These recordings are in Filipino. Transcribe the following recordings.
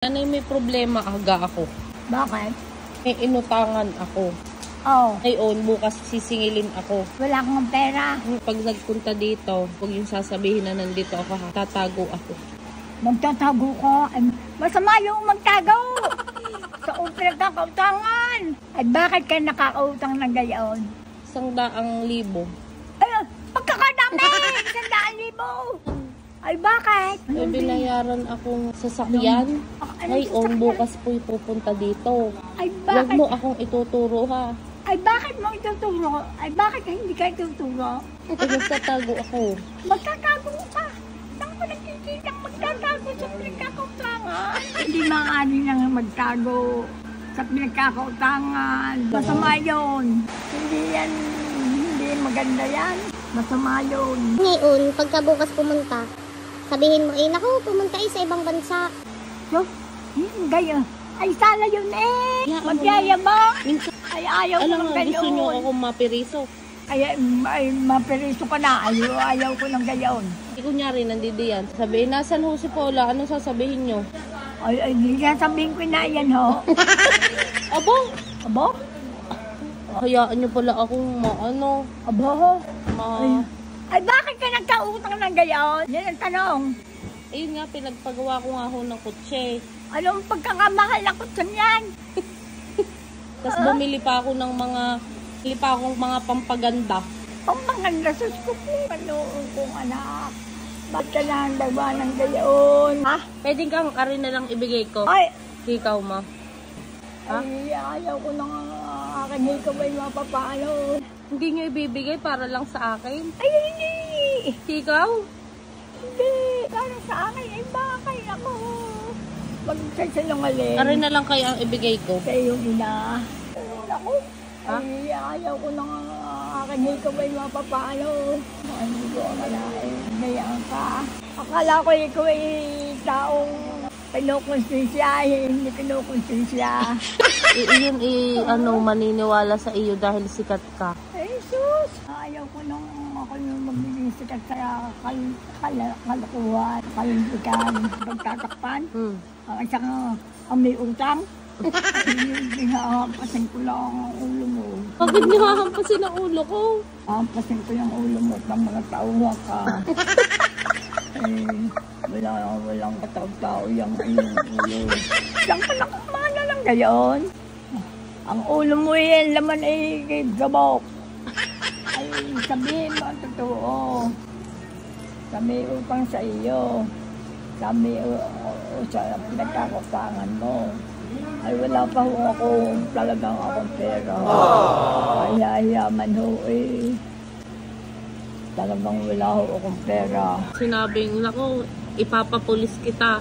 Nanay, may problema aga ako. Bakit? May inutangan ako. Oh, Ngayon, bukas sisingilin ako. wala kang pera. Pag nagpunta dito, huwag yung sasabihin na nandito ako, tatago ako. Magtatago ko. Ay, masama yung magtago. Sa pinagkakautangan. Ay, bakit ka nakakautang ng gayon? 100,000. Ay, pagkakadami! 100,000! Ay, bakit? May binayaran akong sasakyan. Ngayon, bukas po'y pupunta dito. Ay, Huwag bakit? mo akong ituturo ha. Ay, bakit mo ituturo? Ay, bakit hindi ka ituturo? Nagtatago ako. Magtatago ka. Saan ko nakikita magtatago sa pinagkakautangan? Hindi maaari nang magtago sa pinagkakautangan. Masama yun. Hindi maganda yan. Masama yun. Ngayon, pagkabukas pumunta, sabihin mo, naku, pumunta sa ibang bansa. So, gaya. Ay, sana yun eh. Yeah, Magyayabang. Minsan, Ay, ayaw ko alam ng mo, gusto nyo gayon. akong mapiriso. Ay, maperiso ka na. Ayaw ko ng gayon. Hindi kunyari, nandito yan. Sabihin, nasan ho si Paula? Ano sasabihin nyo? Ay, hindi sasabihin ko na yan, ho. Abo, Abo? hayaan nyo pala akong maano. Abo, ho. Ma... Ay, bakit ka nagkautang ng gayon? Yan ang tanong. Ayun nga, pinagpagawa ko nga ho ng kutse. Anong pagkakamahal na kutsan yan? Tapos bumili pa ako ng mga pampaganda. Pamanganda sa skupo. Panoon kong anak. Ba't ka lang dawa ng gayon? Ha? Pwede kang karin na lang ibigay ko. Ay, Ikaw, ma. Ha? ay, ayaw ko nang akin. Ikaw ay mapapaano. Hindi nyo ibibigay para lang sa akin. Ay, hindi. Ikaw? Hindi. Para sa akin ay bakay ako. Magsasalungaling. Karin na lang kayo ang ibigay ko. Sa iyong ina. Ako. Ha? Ay, ayaw ko nang akin. Ikaw ay mapapaano. Ano ko ang alain. Gayaan ka. Akala ko ikaw ay taong kinukonsensya. Hindi kinukonsensya. Maniniwala sa iyo dahil sikat ka. Ay, sus! Ayaw ko nang ako yung magiging sikat sa kalakuhan, kalimpikan, pagtatakpan. At saka ang may utang. Hinahampasin ko lang ang ulo mo. Bakit niyo hahampasin ang ulo ko? Hampasin ko yung ulo mo ng mga tauha ka. Walang kataw-tao yung ulo. Saan ka nakamana lang gayon? Ang ulo mo yan, laman ay gabok. Ay, sabihin mo ang totoo. Sabi upang sa iyo. Sabi sa pinagkakapangan mo. Ay, wala pa ho ako talagang akong pera. Ay, yaman ho eh. Talagang wala ho akong pera. Sinabing, naku, ipapapulis kita.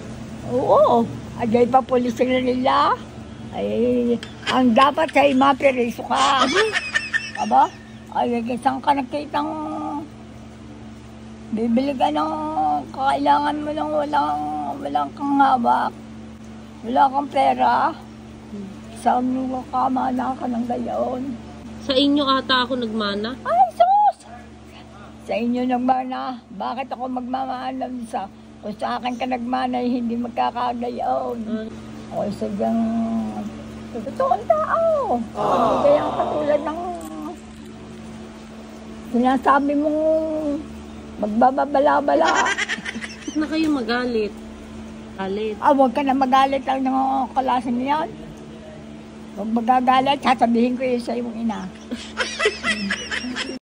Oo, agay pa pulisin na nila. Ay, ang dapat ay mapiriso ka. Aba? Ay, isang ka nakitang bibili ka ng kailangan mo lang walang kang hawak. Wala kang pera. Saan mo kamana ka ng gayon? Sa inyo ata ako nagmana. Ay, sus! Sa inyo nagmana. Bakit ako magmamaalam sa... Kung sa akin ka nagmana, hindi magkakagayon. O sadyang totoong tao. Kaya katulad ng sinasabi mong magbababala-bala. Huwag na kayo magalit. Galit. Huwag ka na magalit lang ng kalasan niyan. Huwag magagalit, sasabihin ko yun sa iyong ina.